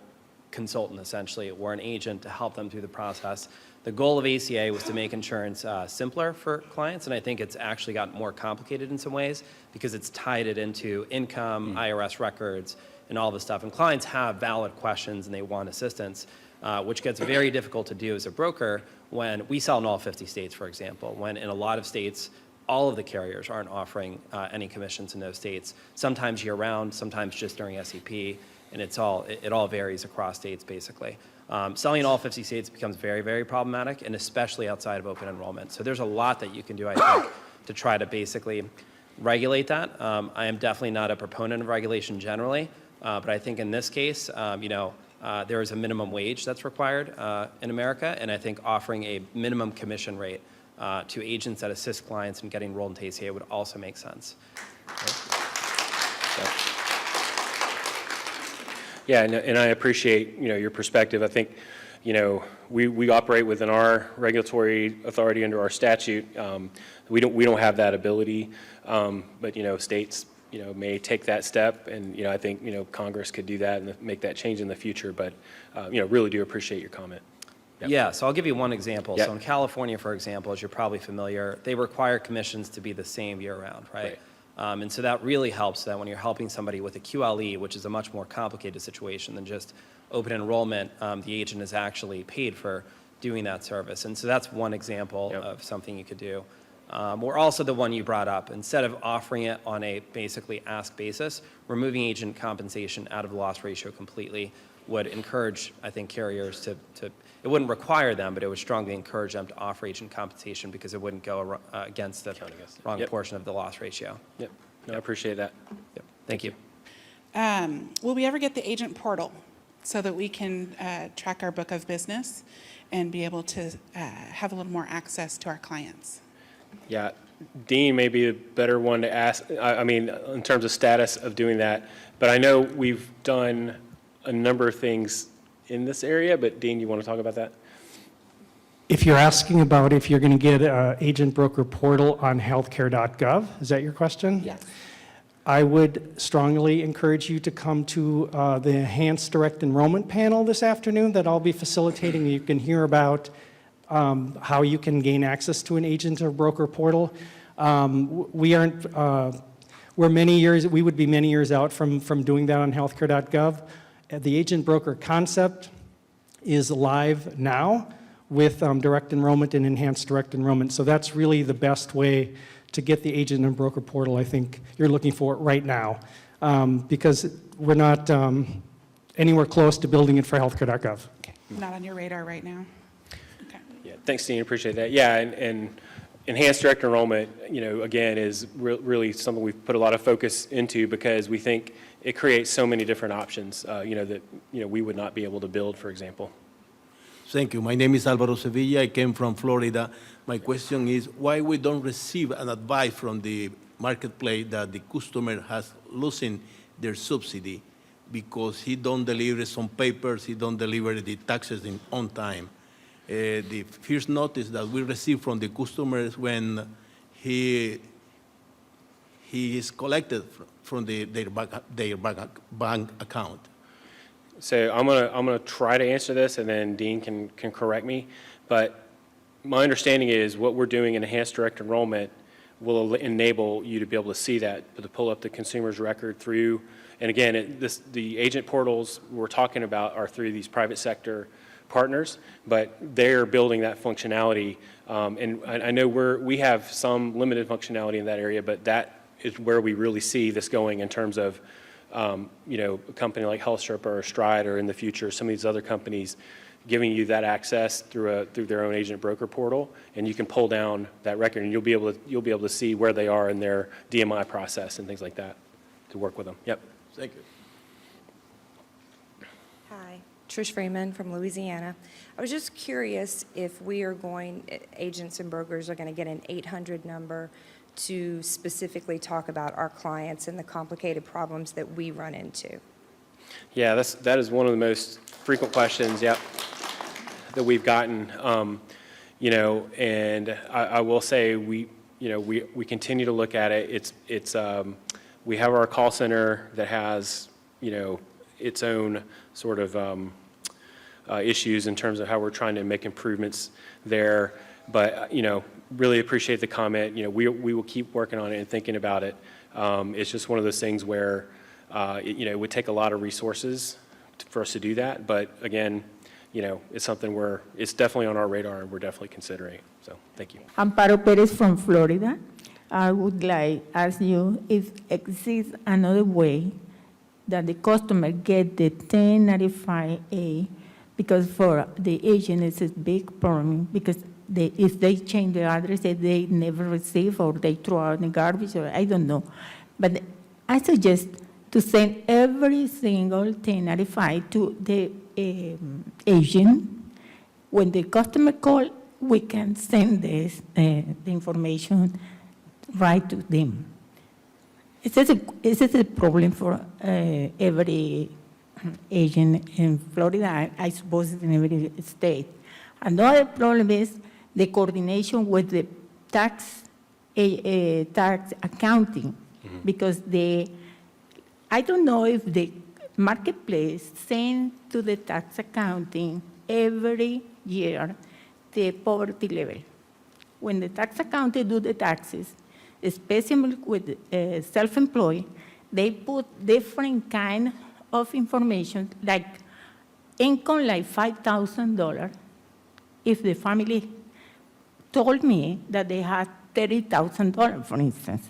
Speaker 8: consultant essentially, or an agent to help them through the process. The goal of ACA was to make insurance simpler for clients, and I think it's actually gotten more complicated in some ways because it's tied it into income, IRS records, and all this stuff. And clients have valid questions and they want assistance, which gets very difficult to do as a broker when we sell in all 50 states, for example, when in a lot of states, all of the carriers aren't offering any commissions in those states, sometimes year-round, sometimes just during SEP, and it all varies across states, basically. Selling in all 50 states becomes very, very problematic, and especially outside of open enrollment. So there's a lot that you can do, I think, to try to basically regulate that. I am definitely not a proponent of regulation generally, but I think in this case, there is a minimum wage that's required in America, and I think offering a minimum commission rate to agents that assist clients in getting enrolled into ACA would also make sense.
Speaker 3: Yeah, and I appreciate, your perspective. I think, we operate within our regulatory authority under our statute. We don't have that ability, but, states, may take that step, and, I think, Congress could do that and make that change in the future, but, really do appreciate your comment. Yep.
Speaker 8: Yeah, so I'll give you one example.
Speaker 3: Yep.
Speaker 8: So in California, for example, as you're probably familiar, they require commissions to be the same year-round, right? And so that really helps that when you're helping somebody with a QLE, which is a much more complicated situation than just open enrollment, the agent is actually paid for doing that service. And so that's one example of something you could do. Or also the one you brought up, instead of offering it on a basically ask basis, removing agent compensation out of the loss ratio completely would encourage, I think, carriers to it wouldn't require them, but it would strongly encourage them to offer agent compensation because it wouldn't go against the wrong portion of the loss ratio.
Speaker 3: Yep, no, I appreciate that.
Speaker 8: Yep. Thank you.
Speaker 9: Will we ever get the agent portal so that we can track our book of business and be able to have a little more access to our clients?
Speaker 3: Yeah, Dean may be a better one to ask, in terms of status of doing that, but I know we've done a number of things in this area, but Dean, you want to talk about that?
Speaker 10: If you're asking about if you're going to get an agent broker portal on healthcare.gov, is that your question?
Speaker 9: Yes.
Speaker 10: I would strongly encourage you to come to the Enhanced Direct Enrollment panel this afternoon that I'll be facilitating. You can hear about how you can gain access to an agent or broker portal. We would be many years out from doing that on healthcare.gov. The agent broker concept is live now with direct enrollment and enhanced direct enrollment. So that's really the best way to get the agent and broker portal. I think you're looking for it right now because we're not anywhere close to building it for healthcare.gov.
Speaker 9: Okay. Not on your radar right now? Okay.
Speaker 3: Yeah, thanks, Dean, appreciate that. Yeah, and enhanced direct enrollment, again, is really something we've put a lot of focus into because we think it creates so many different options, that, we would not be able to build, for example.
Speaker 11: Thank you. My name is Alvaro Sevilla. I came from Florida. My question is why we don't receive an advice from the marketplace that the customer has losing their subsidy because he don't deliver some papers, he don't deliver the taxes on time. The first notice that we receive from the customers when he is collected from their bank account.
Speaker 3: So I'm gonna try to answer this, and then Dean can correct me. But my understanding is what we're doing in enhanced direct enrollment will enable you to be able to see that, to pull up the consumer's record through. And again, the agent portals we're talking about are through these private sector partners, but they're building that functionality. And I know we have some limited functionality in that area, but that is where we really see this going in terms of, a company like HealthStrip or Stride, or in the future, some of these other companies giving you that access through their own agent broker portal, and you can pull down that record, and you'll be able to see where they are in their DMI process and things like that to work with them. Yep.
Speaker 11: Thank you.
Speaker 12: Hi, Trish Freeman from Louisiana. I was just curious if agents and brokers are going to get an 800 number to specifically talk about our clients and the complicated problems that we run into.
Speaker 3: Yeah, that is one of the most frequent questions, that we've gotten. And I will say we continue to look at it. We have our call center that has, its own sort of issues in terms of how we're trying to make improvements there. But, really appreciate the comment. We will keep working on it and thinking about it. It's just one of those things where, it would take a lot of resources for us to do that. But again, it's something it's definitely on our radar and we're definitely considering. So thank you.
Speaker 13: Amparo Perez from Florida. I would like to ask you if exists another way that the customer get the 1095A, because for the agent it's a big problem, because if they change the address, they never receive, or they throw out in the garbage, or I don't know. But I suggest to send every single 1095 to the agent. When the customer call, we can send this, the information right to them. It's just a problem for every agent in Florida, I suppose in every state. Another problem is the coordination with the tax accounting, because I don't know if the marketplace sends to the tax accounting every year the poverty level. When the tax accounting do the taxes, especially with self-employed, they put different kind of information, like income like $5,000. If the family told me that they had $30,000, for instance,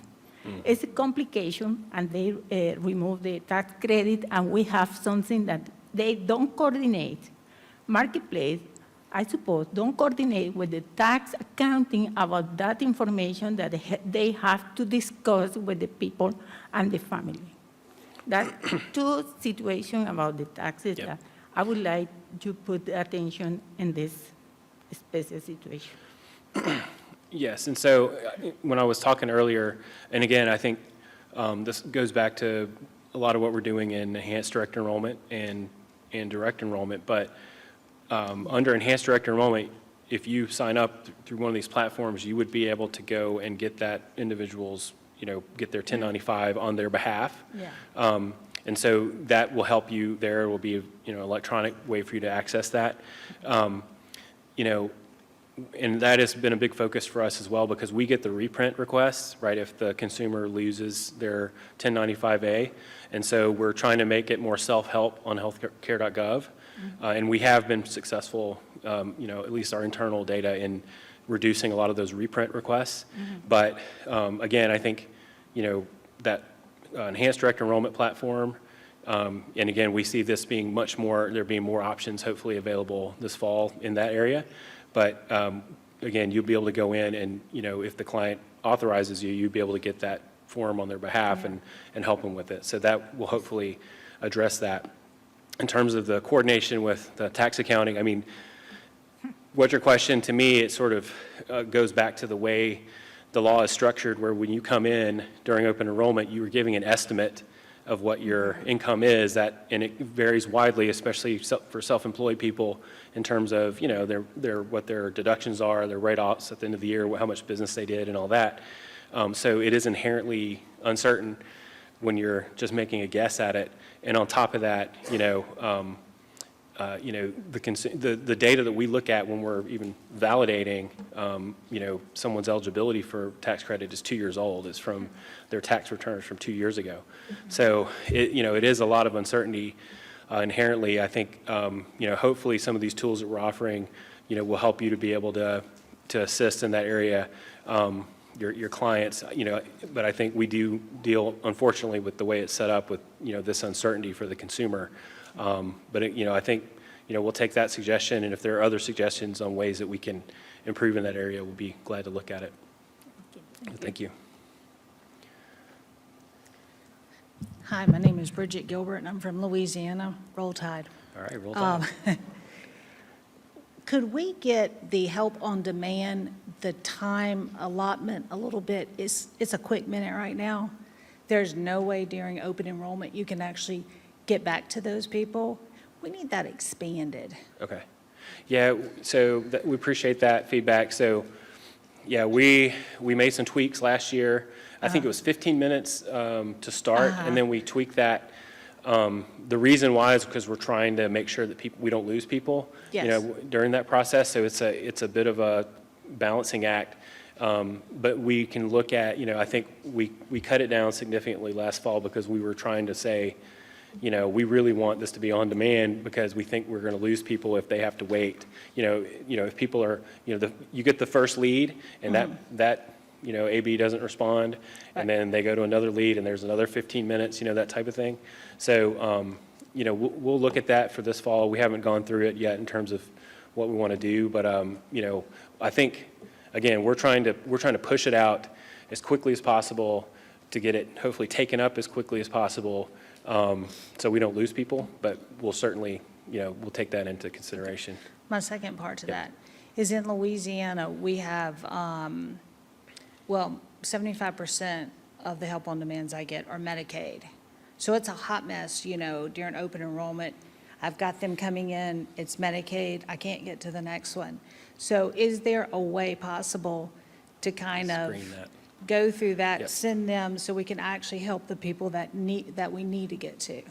Speaker 13: it's a complication, and they remove the tax credit, and we have something that they don't coordinate. Marketplace, I suppose, don't coordinate with the tax accounting about that information that they have to discuss with the people and the family. That's two situations about the taxes that I would like to put attention in this special situation.
Speaker 3: Yes, and so when I was talking earlier, and again, I think this goes back to a lot of what we're doing in enhanced direct enrollment and direct enrollment, but under enhanced direct enrollment, if you sign up through one of these platforms, you would be able to go and get that individual's, get their 1095 on their behalf.
Speaker 13: Yeah.
Speaker 3: And so that will help you there. It will be, electronic way for you to access that. And that has been a big focus for us as well, because we get the reprint requests, right, if the consumer loses their 1095A. And so we're trying to make it more self-help on healthcare.gov. And we have been successful, at least our internal data, in reducing a lot of those reprint requests. But again, I think, that enhanced direct enrollment platform, and again, we see this being there being more options hopefully available this fall in that area. But again, you'll be able to go in and, if the client authorizes you, you'll be able to get that form on their behalf and help them with it. So that will hopefully address that. In terms of the coordination with the tax accounting, I mean, what your question to me, it sort of goes back to the way the law is structured, where when you come in during open enrollment, you are giving an estimate of what your income is, and it varies widely, especially for self-employed people, in terms of what their deductions are, their write-offs at the end of the year, how much business they did, and all that. So it is inherently uncertain when you're just making a guess at it. And on top of that, the data that we look at when we're even validating, someone's eligibility for tax credit is 2 years old. It's from their tax returns from 2 years ago. So it is a lot of uncertainty inherently. I think hopefully some of these tools that we're offering, will help you to be able to assist in that area. Your clients, but I think we do deal, unfortunately, with the way it's set up with, this uncertainty for the consumer. But I think, we'll take that suggestion, and if there are other suggestions on ways that we can improve in that area, we'll be glad to look at it. Thank you.
Speaker 14: Hi, my name is Bridget Gilbert, and I'm from Louisiana. Roll Tide.
Speaker 3: All right, roll tide.
Speaker 14: Could we get the help on demand, the time allotment a little bit? It's a quick minute right now. There's no way during open enrollment you can actually get back to those people. We need that expanded.
Speaker 3: Okay. Yeah, so we appreciate that feedback. So, yeah, we made some tweaks last year. I think it was 15 minutes to start, and then we tweaked that The reason why is because we're trying to make sure that we don't lose people,
Speaker 14: Yes.
Speaker 3: during that process. So it's a bit of a balancing act. But we can look at, I think we cut it down significantly last fall because we were trying to say, we really want this to be on demand because we think we're going to lose people if they have to wait. If people are, you get the first lead and that AB doesn't respond, and then they go to another lead and there's another 15 minutes, that type of thing. So, we'll look at that for this fall. We haven't gone through it yet in terms of what we want to do, but, I think, again, we're trying to push it out as quickly as possible to get it hopefully taken up as quickly as possible, so we don't lose people, but we'll certainly, we'll take that into consideration.
Speaker 14: My second part to that is in Louisiana, we have, 75% of the help on demands I get are Medicaid. So it's a hot mess, during open enrollment. I've got them coming in, it's Medicaid, I can't get to the next one. So is there a way possible to kind of
Speaker 3: Screen that.
Speaker 14: go through that,
Speaker 3: Yep.
Speaker 14: send them, so we can actually help the people that we need to get to?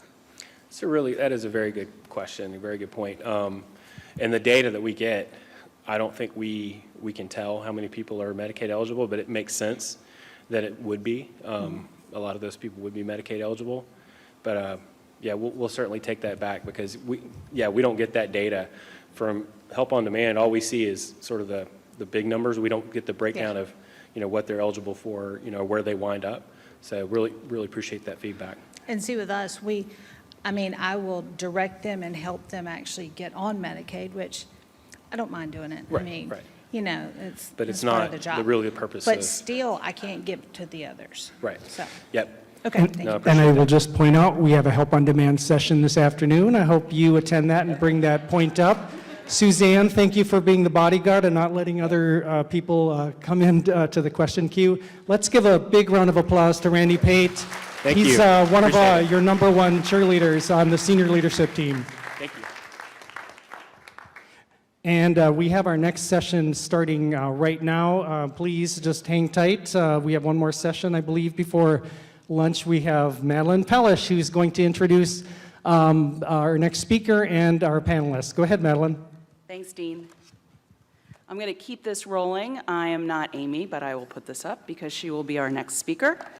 Speaker 3: That is a very good question, a very good point. And the data that we get, I don't think we can tell how many people are Medicaid eligible, but it makes sense that it would be. A lot of those people would be Medicaid eligible. But we'll certainly take that back because we don't get that data from Help on Demand. All we see is sort of the big numbers. We don't get the breakdown of, what they're eligible for, where they wind up. So really appreciate that feedback.
Speaker 14: And see, with us, I will direct them and help them actually get on Medicaid, which I don't mind doing it.
Speaker 3: Right, right.
Speaker 14: It's
Speaker 3: But it's
Speaker 14: part of
Speaker 3: not
Speaker 14: the job.
Speaker 3: really the purpose
Speaker 14: But
Speaker 3: of.
Speaker 14: still, I can't give to the others.
Speaker 3: Right.
Speaker 14: So,
Speaker 3: Yep.
Speaker 14: okay, thank you.
Speaker 3: No,
Speaker 10: And I will just point out, we have a Help on Demand session this afternoon. I hope you attend that and bring that point up. Suzanne, thank you for being the bodyguard and not letting other people come in to the question queue. Let's give a big round of applause to Randy Pate.
Speaker 3: Thank
Speaker 10: He's
Speaker 3: you.
Speaker 10: one of
Speaker 3: Appreciate it.
Speaker 10: your number one cheerleaders on the senior leadership team.
Speaker 3: Thank you.
Speaker 10: And we have our next session starting right now. Please just hang tight. We have one more session, I believe, before lunch. We have Madeline Pellish, who's going to introduce our next speaker and our panelists. Go ahead, Madeline.
Speaker 15: Thanks, Dean. I'm going to keep this rolling. I am not Amy, but I will put this up because she will be our next speaker.